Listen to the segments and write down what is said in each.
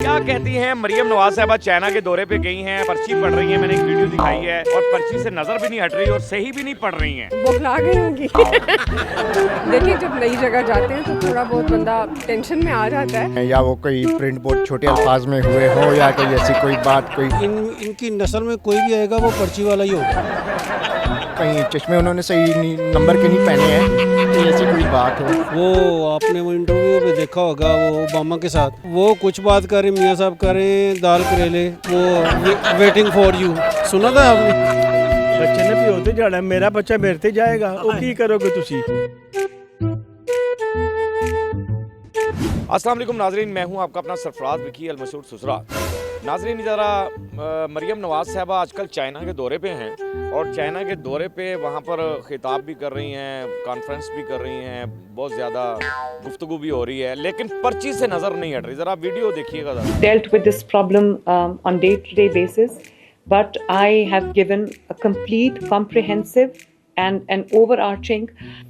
क्या कहती हैं मरियम नवाज साहबा चाइना के दौरे पे गई हैं, पर्ची पढ़ रही हैं। मैंने एक वीडियो दिखाई है और पर्ची से नजर भी नहीं हट रही और सही भी नहीं पढ़ रही हैं। बौखला गई होंगी। देखिए जब नई जगह जाते हैं तो थोड़ा बहुत बंदा टेंशन में आ जाता है। या वो कोई प्रिंट बहुत छोटे अल्फाज में हुए हो या कोई ऐसी कोई बात कोई इनकी नस्ल में कोई भी आएगा वो पर्ची वाला ही होगा। कहीं चश्मे उन्होंने सही नंबर के नहीं पहने हैं, तो ऐसी कोई बात हो। वो आपने वो इंटरव्यू में देखा होगा वो ओबामा के साथ वो कुछ बात करें, मियाँ साहब करें दाल करेले, वो वेटिंग फॉर यू सुना था आपने? बच्चे ने भी होते जाना, मेरा बच्चा मेरे ते जाएगा, वो की करोगे तुसी? अस्सलाम वालेकुम नाजरीन, मैं हूं आपका अपना सरफराज विकी अलमसूद सुसरा। नाजरीन ज़रा मरियम नवाज साहबा आजकल चाइना के दौरे पे हैं और चाइना के दौरे पे वहाँ पर खिताब भी कर रही हैं, कॉन्फ्रेंस भी कर रही हैं, बहुत ज़्यादा गुफ्तगू भी हो रही है, लेकिन पर्ची से नज़र नहीं हट रही। ज़रा वीडियो देखिएगा ज़रा। Dealt with this problem on day-to-day basis, but I have given a complete, comprehensive and an overarching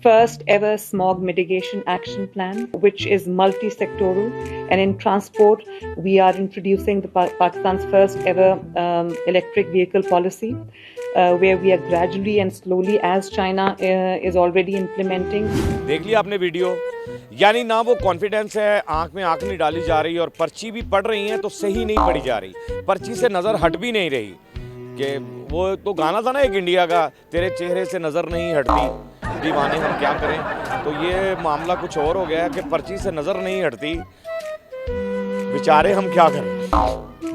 first ever smog mitigation action plan, which is multi-sectoral. And in transport, we are introducing the Pakistan's first ever electric vehicle policy, where we are gradually and slowly, as China is already implementing. देख लिया आपने video, यानी ना वो confidence है, आंख में आंख नहीं डाली जा रही और पर्ची भी पढ़ रही हैं तो सही नहीं पढ़ी जा रही, पर्ची से नज़र हट भी नहीं रही। कि वो तो गाना था ना एक इंडिया का, तेरे चेहरे से नज़र नहीं हटती, दीवाने हम क्या करें। तो ये मामला कुछ और हो गया कि पर्ची से नज़र नहीं हटती, बेचारे हम क्या करें।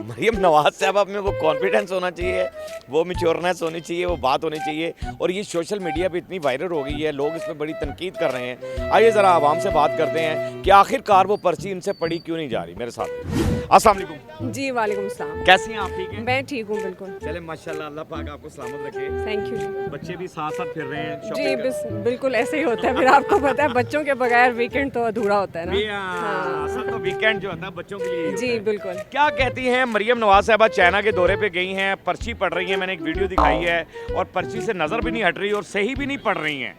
मरियम नवाज साहब में वो कॉन्फिडेंस होना चाहिए, वो मैच्योरनेस होनी चाहिए, वो बात होनी चाहिए। और ये सोशल मीडिया पे इतनी वायरल हो गई है, लोग इस पर बड़ी तनकीद कर रहे हैं। आइए ज़रा आवाम से बात करते हैं कि आखिरकार वो पर्ची इनसे पढ़ी क्यों नहीं जा रही। मेरे साथ अस्सलाम वालेकुम। जी वालेकुम सलाम। कैसी हैं आप? ठीक हैं? मैं ठीक हूँ बिल्कुल। चले माशाल्लाह, अल्लाह पाक आपको सलामत रखे। थैंक यू जी। बच्चे भी साथ साथ फिर रहे हैं, जी शॉपिंग कर- बस बिल्कुल ऐसे ही होता है। फिर आपको पता है बच्चों के बगैर वीकेंड तो अधूरा होता है ना। हाँ। असल तो वीकेंड जो होता है बच्चों के लिए ही जी होता है। बिल्कुल। क्या कहती हैं मरियम नवाज साहबा चाइना के दौरे पे गई हैं, पर्ची पढ़ रही हैं। मैंने एक वीडियो दिखाई है और पर्ची से नज़र भी नहीं हट रही और सही भी नहीं पढ़ रही हैं।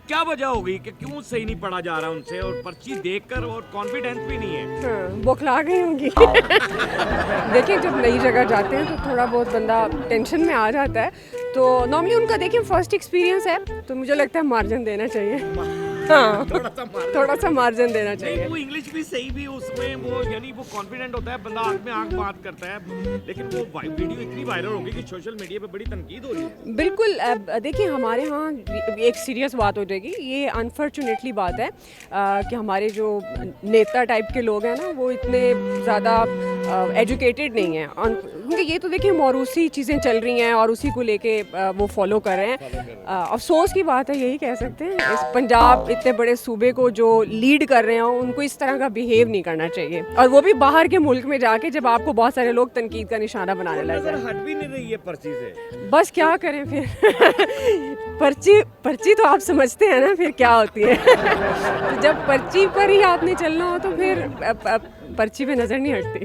क्या वजह होगी कि क्यों सही नहीं पढ़ा जा रहा उनसे और पर्ची देखकर, और कॉन्फिडेंस भी नहीं है। हाँ, बौखला गई होंगी। देखिए जब नई जगह जाते हैं तो थोड़ा बहुत बंदा टेंशन में आ जाता है। तो नॉर्मली उनका देखिए फर्स्ट एक्सपीरियंस है, तो मुझे लगता है मार्जिन देना चाहिए। हाँ, थोड़ा सा मार्जिन देना चाहिए। वो इंग्लिश भी सही भी उसमें वो, यानी वो कॉन्फिडेंट होता है बंदा, आंख में आंख बात करता है, लेकिन वो वीडियो इतनी वायरल हो गई कि सोशल मीडिया पे बड़ी तनकीद हो रही है। बिल्कुल। देखिए हमारे यहाँ एक सीरियस बात हो जाएगी, ये अनफॉर्चुनेटली बात है कि हमारे जो नेता टाइप के लोग हैं ना, वो इतने ज़्यादा एजुकेटेड नहीं हैं। क्योंकि ये तो देखिए मौरूसी चीज़ें चल रही हैं और उसी को लेके वो फॉलो कर रहे हैं। अफसोस की बात है, यही कह सकते हैं। इस पंजाब इतने बड़े सूबे को जो लीड कर रहे हैं, उनको इस तरह का बिहेव नहीं करना चाहिए, और वो भी बाहर के मुल्क में जाके, जब आपको बहुत सारे लोग तनकीद का निशाना बनाने लग नजर जाए। हट भी नहीं रही है पर्ची से। बस क्या करें फिर। पर्ची तो आप समझते हैं ना फिर क्या होती है। तो जब पर्ची पर ही आपने चलना हो तो फिर पर्ची पे नज़र नहीं हटती।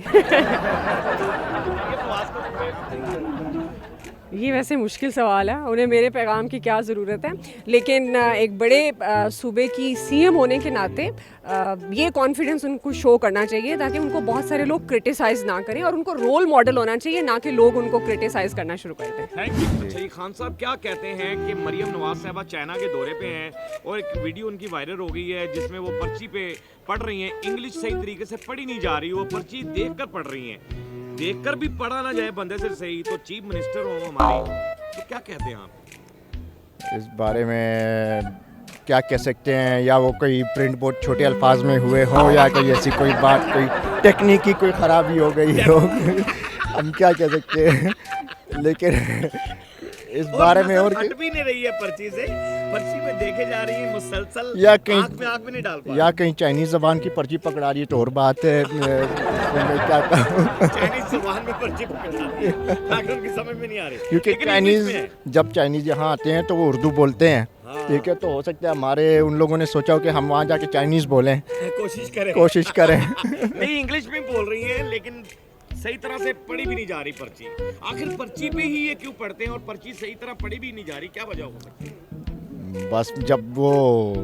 ये वैसे मुश्किल सवाल है, उन्हें मेरे पैगाम की क्या ज़रूरत है, लेकिन एक बड़े सूबे की सीएम होने के नाते ये कॉन्फिडेंस उनको शो करना चाहिए, ताकि उनको बहुत सारे लोग क्रिटिसाइज़ ना करें, और उनको रोल मॉडल होना चाहिए, ना कि लोग उनको क्रिटिसाइज़ करना शुरू कर दें। Thank you. अच्छा, खान साहब क्या कहते हैं कि मरियम नवाज साहबा चाइना के दौरे पे हैं और एक वीडियो उनकी वायरल हो गई है जिसमें वो पर्ची पे पढ़ रही हैं, इंग्लिश सही तरीके से पढ़ी नहीं जा रही, वो पर्ची देखकर पढ़ रही हैं। देखकर भी पढ़ा ना जाए बंदे से सही, तो चीफ मिनिस्टर हो हमारी, तो क्या कहते हैं आप इस बारे में? क्या कह सकते हैं, या वो कोई प्रिंट बहुत छोटे अल्फाज में हुए हो या कोई ऐसी कोई बात, कोई टेक्निक की कोई ख़राबी हो गई हो। हम क्या कह सकते हैं, लेकिन इस बारे में और हट भी नहीं रही है पर्ची से, पर्ची पे देखे जा रही है मुसलसल, या कहीं आँख में आँख भी नहीं डाल पा या कहीं चाइनीज़ ज़बान की पर्ची पकड़ा रही है तो और बात है। मैं क्या कहूँ, चाइनीज जुबान में पर्ची पकड़ा रही है, ताकि उनकी समझ में नहीं आ रही, क्योंकि लेकिन इंग्लिश में है। जब चाइनीज़ यहाँ आते हैं तो वो उर्दू बोलते हैं। ठीक है, तो हो सकता है हमारे उन लोगों ने सोचा हो कि हम वहाँ जाके चाइनीज़ बोलें, कोशिश करें। नहीं, इंग्लिश में बोल रही है, लेकिन सही तरह से पढ़ी भी नहीं जा रही पर्ची। आखिर पर्ची पे ही ये क्यों पढ़ते हैं और पर्ची सही तरह पढ़ी भी नहीं जा रही, क्या वजह हो सकती है? बस जब वो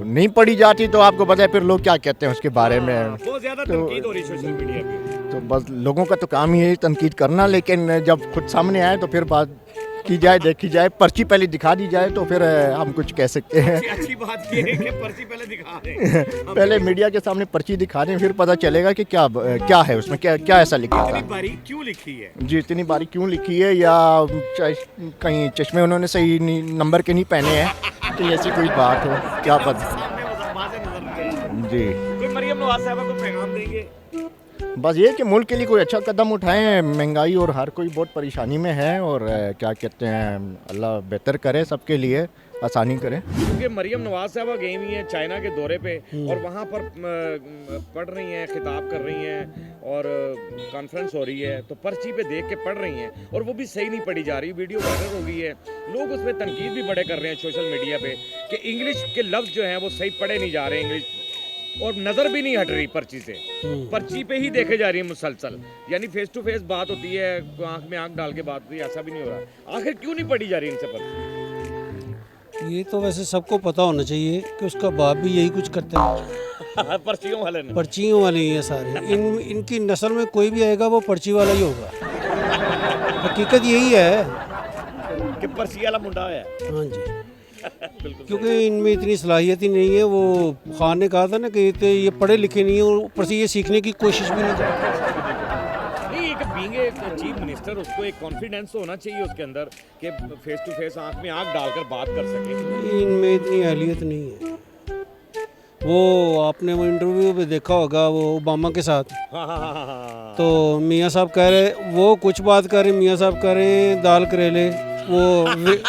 नहीं पढ़ी जाती तो आपको पता है फिर लोग क्या कहते हैं उसके बारे में। बहुत ज्यादा तो- तनकीद हो रही सोशल मीडिया पे। तो बस लोगों का तो काम ही है तनकीद करना, लेकिन जब खुद सामने आए तो फिर बात की जाए, देखी जाए, पर्ची पहले दिखा दी जाए तो फिर हम कुछ कह सकते हैं। अच्छी बात ये है कि पर्ची पहले दिखा दें। पहले मीडिया के सामने पर्ची दिखा दें, फिर पता चलेगा कि क्या है उसमें, क्या ऐसा लिखा इतनी था बारीक क्यों लिखी है? जी, इतनी बारीक क्यों लिखी है, या कहीं चश्मे उन्होंने सही नंबर के नहीं पहने हैं, तो ऐसी कोई बात हो, क्या पता। सामने वहाँ से नजर नहीं आया। जी, कोई मरियम नवाज साहबा को पैगाम देंगे? बस ये कि मुल्क के लिए कोई अच्छा कदम उठाएं, महंगाई और हर कोई बहुत परेशानी में है, और क्या कहते हैं, अल्लाह बेहतर करे, सबके लिए आसानी करे। क्योंकि मरियम नवाज साहबा गई हुई हैं चाइना के दौरे पे और वहाँ पर पढ़ रही हैं, खिताब कर रही हैं और कॉन्फ्रेंस हो रही है, तो पर्ची पे देख के पढ़ रही हैं और वो भी सही नहीं पढ़ी जा रही, वीडियो वायरल हो गई है, लोग उस पर तनकीद भी बड़े कर रहे हैं सोशल मीडिया पे कि इंग्लिश के लफ्ज़ जो हैं वो सही पढ़े नहीं जा रहे इंग्लिश, और नज़र भी नहीं हट रही पर्ची से, पर्ची पे ही देखे जा रही है मुसलसल, यानी फेस टू फेस बात होती है, आंख में आंख डाल के बात होती है, ऐसा भी नहीं हो रहा। आखिर क्यों नहीं पढ़ी जा रही इनसे पर्ची? ये तो वैसे सबको पता होना चाहिए कि उसका बाप भी यही कुछ करता है। पर्चियों वाले ने, पर्चियों वाले ही हैं सारे। इनकी नस्ल में कोई भी आएगा वो पर्ची वाला ही होगा। हकीकत यही है कि पर्ची वाला मुंडा है। हाँ जी, क्योंकि इनमें इतनी सलाहियत ही नहीं है। वो खान ने कहा था ना कि ये पढ़े लिखे नहीं है और ऊपर से ये सीखने की कोशिश भी नहीं करते। नहीं, एक बीइंग ए चीफ मिनिस्टर, उसको एक कॉन्फिडेंस तो होना चाहिए उसके अंदर कि फेस टू फेस आंख में आंख डालकर बात कर सके। इनमें इतनी अहलियत नहीं है। वो आपने वो इंटरव्यू में देखा होगा वो ओबामा के साथ, हाँ। तो मियाँ साहब कह रहे, वो कुछ बात कर रहे, मियाँ साहब कह रहे हैं दाल करेले, वो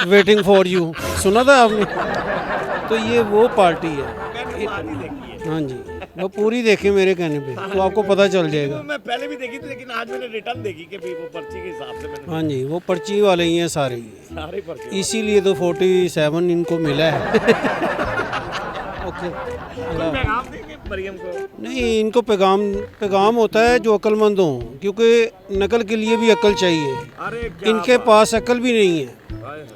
वेटिंग फॉर यू, सुना था आपने? तो ये वो पार्टी है। हाँ जी, वो पूरी देखी मेरे कहने पे तो आपको पता चल जाएगा। मैं पहले भी देखी थी लेकिन आज मैंने रिटर्न देखी कि भी वो पर्ची के हिसाब से मैंने। हाँ जी, वो पर्ची वाले ही हैं सारे, सारे पर्ची। इसीलिए तो 47 इनको मिला है। ओके, पैगाम देंगे मरियम को? नहीं, इनको पैगाम होता है जो अक्लमंद हों, क्योंकि नकल के लिए भी अक्ल चाहिए। अरे इनके पास अक्ल भी नहीं है,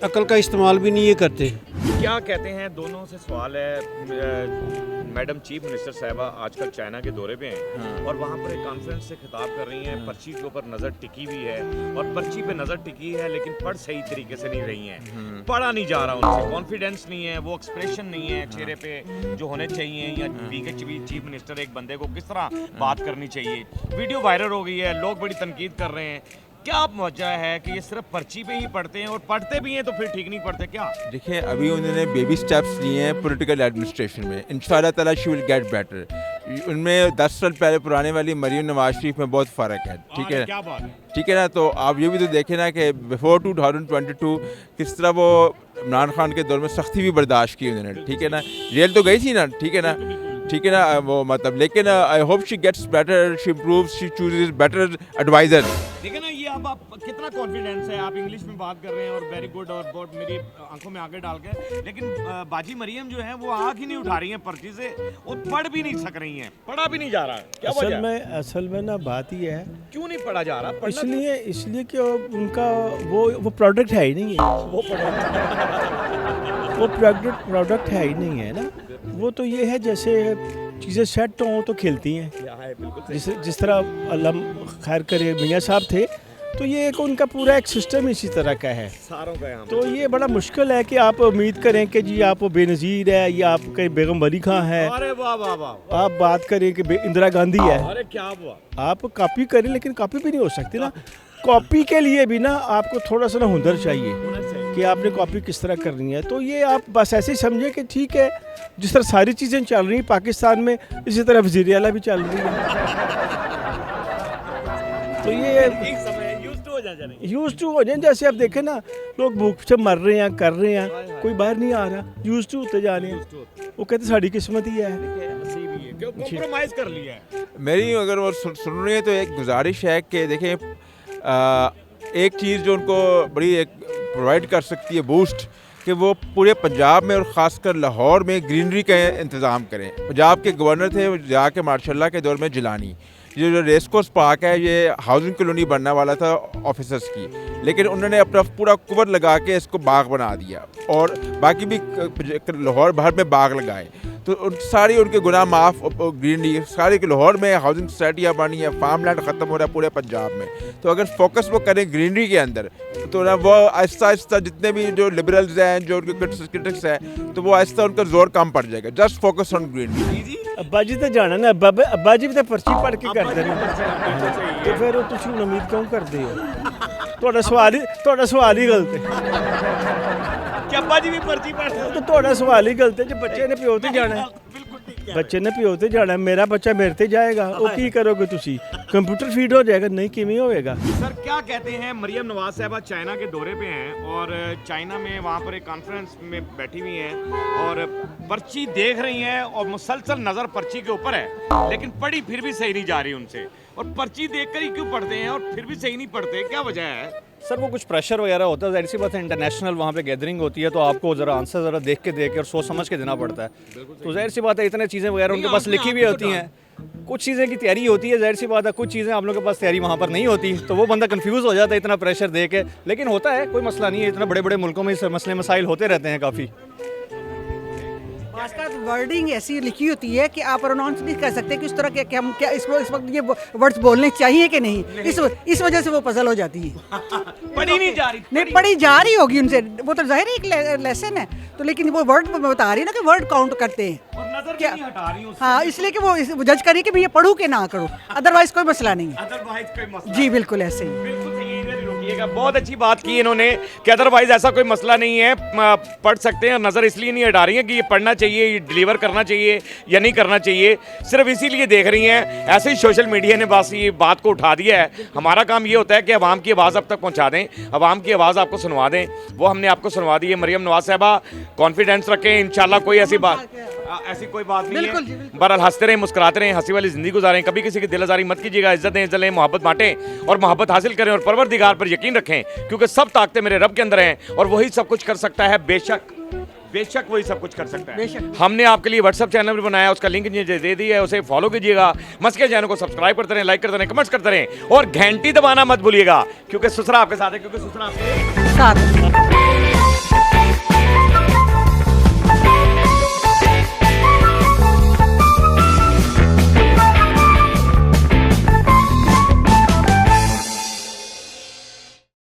अक्ल का इस्तेमाल भी नहीं ये करते। क्या कहते हैं, दोनों से सवाल है। मैडम चीफ मिनिस्टर साहबा आजकल चाइना के दौरे पे हैं और वहाँ पर एक कॉन्फ्रेंस से खिताब कर रही हैं, पर्ची के ऊपर नज़र टिकी हुई है और पर्ची पे नज़र टिकी है लेकिन पढ़ सही तरीके से नहीं रही हैं, पढ़ा नहीं जा रहा उनसे, कॉन्फिडेंस नहीं है, वो एक्सप्रेशन नहीं है चेहरे पे जो होने चाहिए, या चीफ मिनिस्टर एक बंदे को किस तरह बात करनी चाहिए। वीडियो वायरल हो गई है, लोग बड़ी तनकीद कर रहे हैं, क्या वजह है कि ये सिर्फ पर्ची पे ही पढ़ते हैं और पढ़ते भी हैं तो फिर ठीक नहीं पढ़ते क्या? देखिए, अभी उन्होंने बेबी स्टेप्स लिए हैं पॉलिटिकल एडमिनिस्ट्रेशन में, इंशाल्लाह ताला शी विल गेट बेटर। उनमें 10 साल पहले पुराने वाली मरियम नवाज शरीफ में बहुत फ़र्क है, ठीक है? क्या बात है? ठीक है ना? तो आप ये भी तो देखें ना कि बिफोर 2022 किस तरह वो इमरान खान के दौर में सख्ती भी बर्दाश्त की उन्होंने, ठीक है ना? जेल तो गई थी ना, ठीक है ना, ठीक है ना, वो मतलब, लेकिन I hope she gets better, she improves, she chooses better adviser. देखिए ना, ये अब आप कितना कॉन्फिडेंस है, आप इंग्लिश में बात कर रहे हैं और वेरी गुड और बहुत मेरी आंखों में आगे डाल के, लेकिन बाजी मरियम जो है वो आंख ही नहीं उठा रही हैं पर्ची से और पढ़ भी नहीं सक रही हैं, पढ़ा भी नहीं जा रहा, क्या वजह? असल में ना बात ही है, क्यों नहीं पढ़ा जा रहा? इसलिए कि उनका वो प्रोडक्ट है ही नहीं है, वो प्रोडक्ट है ही नहीं है ना। वो तो ये है जैसे चीज़ें सेट हों तो खेलती हैं, जिस तरह अल्लाह खैर करे मियाँ साहब थे, तो ये एक उनका पूरा एक सिस्टम इसी तरह का है सारों का यहाँ। तो ये बड़ा मुश्किल है कि आप उम्मीद करें कि जी आप बेनज़ीर है या आप कहीं बेगम वली खां है, अरे वाह वाह वाह, आप बात करें कि इंदिरा गांधी है, अरे क्या हुआ? आप कॉपी करें, लेकिन कॉपी भी नहीं हो सकती ना। कॉपी के लिए भी ना आपको थोड़ा सा ना हुनर चाहिए कि आपने कॉपी किस तरह करनी है। तो ये आप बस ऐसे ही समझें कि ठीक है, जिस तरह सारी चीज़ें चल रही पाकिस्तान में, इसी तरह वज़ीर आला भी चल रही है। तो ये यूज़ टू हो जाए, जैसे आप देखें ना, लोग भूख से मर रहे हैं, कर रहे हैं, कोई बाहर नहीं आ रहा, यूज़ टू होते जा रहे हैं। वो कहते साड़ी किस्मत ही है, कॉम्प्रोमाइज़ कर लिया है। मेरी अगर वो सुन रही है तो एक गुजारिश है कि देखें, एक चीज़ जो उनको बड़ी एक प्रोवाइड कर सकती है बूस्ट, कि वो पूरे पंजाब में और ख़ासकर लाहौर में ग्रीनरी का इंतज़ाम करें। पंजाब के गवर्नर थे जाके मार्शल्ला के दौर में जिलानी, ये जो रेस कोर्स पार्क है ये हाउसिंग कॉलोनी बनने वाला था ऑफिसर्स की, लेकिन उन्होंने अपना पूरा कुवर लगा के इसको बाग बना दिया और बाकी भी लाहौर भर में बाग लगाए। तो सारी उनके गुनाह माफ़, ग्रीनरी सारी के लाहौर में हाउसिंग सोसाइटियाँ बनी है, फार्म लैंड ख़त्म हो रहा है पूरे पंजाब में। तो अगर फोकस वो करें ग्रीनरी के अंदर तो ना वो आहिस्ता आहिस्ता जितने भी जो लिबरल्स हैं, जो उनके क्रिटिक्स हैं, तो वो आहिस्ता उनका जोर कम पड़ जाएगा। Just focus on greenery. अब्बा जी तो जाना ना, अब्बा जी भी तो पर्ची पढ़ के करते हैं, तो फिर तुम उम्मीद क्यों करते हो? ਤੁਹਾਡਾ ਸਵਾਲ ਹੀ ਗਲਤ ਹੈ कि अब्बा जी भी पर्ची पढ़ते तो ਤੁਹਾਡਾ ਸਵਾਲ ਹੀ ਗਲਤ ਹੈ ਜੇ ਬੱਚੇ ਨੇ ਪਿਓ ਤੇ ਜਾਣਾ ਹੈ। ਬੱਚੇ ਨੇ ਪਿਓ ਤੇ ਜਾਣਾ, ਮੇਰਾ ਬੱਚਾ ਮੇਰੇ ਤੇ ਜਾएगा, ਉਹ ਕੀ ਕਰੋਗੇ ਤੁਸੀਂ? कंप्यूटर फीड हो जाएगा, नहीं किमें होएगा। सर क्या कहते हैं, मरियम नवाज साहबा चाइना के दौरे पे हैं और चाइना में वहाँ पर एक कॉन्फ्रेंस में बैठी हुई हैं और पर्ची देख रही हैं और मुसलसल नज़र पर्ची के ऊपर है, लेकिन पढ़ी फिर भी सही नहीं जा रही उनसे। और पर्ची देखकर ही क्यों पढ़ते हैं और फिर भी सही नहीं पढ़ते, क्या वजह है? सर वो कुछ प्रेशर वगैरह होता है, ऐसी बात है, इंटरनेशनल वहाँ पे गैदरिंग होती है तो आपको ज़रा आंसर ज़रा देख के और सोच समझ के देना पड़ता है। तो जाहिर सी बात है इतने चीज़ें वगैरह उनके पास लिखी हुई होती हैं, कुछ चीज़ें की तैयारी होती है, जाहिर सी बात है कुछ चीज़ें आप लोगों के पास तैयारी वहाँ पर नहीं होती, तो वो बंदा कंफ्यूज हो जाता है इतना प्रेशर दे के। लेकिन होता है, कोई मसला नहीं है, इतना बड़े बड़े मुल्कों में इस मसले मसाइल होते रहते हैं काफ़ी। आजकल वर्डिंग ऐसी लिखी होती है कि आप प्रोनाउंस नहीं कर सकते कि उस तरह के कि हम क्या इस वक्त ये वर्ड्स बोलने चाहिए कि नहीं, इस वजह से वो पजल हो जाती है। पढ़ी नहीं जा रही, नहीं पढ़ी जा रही होगी उनसे, वो तो जाहिर एक लेसन है, तो लेकिन वो वर्ड बता रही है ना कि वर्ड काउंट करते हैं और नजर भी क्या? नहीं हटा रही उससे। हाँ, इसलिए कि वो जज करिए कि मैं ये पढ़ूँ कि ना करूँ, अदरवाइज कोई मसला नहीं है। अदरवाइज कोई मसला जी बिल्कुल ऐसे ही। बिल्कुल सही है, इधर ही रोकिएगा। बहुत अच्छी बात की इन्होंने कि अदरवाइज ऐसा कोई मसला नहीं है, पढ़ सकते हैं। नज़र इसलिए नहीं हटा रही है कि ये पढ़ना चाहिए, ये डिलीवर करना चाहिए या नहीं करना चाहिए, सिर्फ इसीलिए देख रही हैं। ऐसे ही सोशल मीडिया ने बस ये बात को उठा दिया है। हमारा काम ये होता है कि अवाम की आवाज़ अब तक पहुँचा दें, अवाम की आवाज़ आपको सुनवा दें, वो हमने आपको सुनवा दी है। मरियम नवाज साहबा कॉन्फिडेंस रखें, इंशाल्लाह कोई ऐसी कोई बात नहीं है। बहरहाल हंसते रहें, मुस्कुराते रहें, हंसी वाली ज़िंदगी गुजारें, कभी किसी की दिलआज़ारी मत कीजिएगा, इज्जत दें, इज्जत लें, मोहब्बत बांटें और मोहब्बत हासिल करें और परवरदिगार पर यकीन रखें, क्योंकि सब ताकतें मेरे रब के अंदर हैं और वही सब कुछ कर सकता है। बेशक वही सब कुछ कर सकता है। हमने आपके लिए व्हाट्सएप चैनल भी बनाया, उसका लिंक नीचे दे दिया है, उसे फॉलो कीजिएगा। मस्के चैनल को सब्सक्राइब करते रहें, लाइक करते रहें, कमेंट्स करते रहें और घंटी दबाना मत भूलिएगा, क्योंकि सुसरा आपके साथ है, क्योंकि सुसरा आपके साथ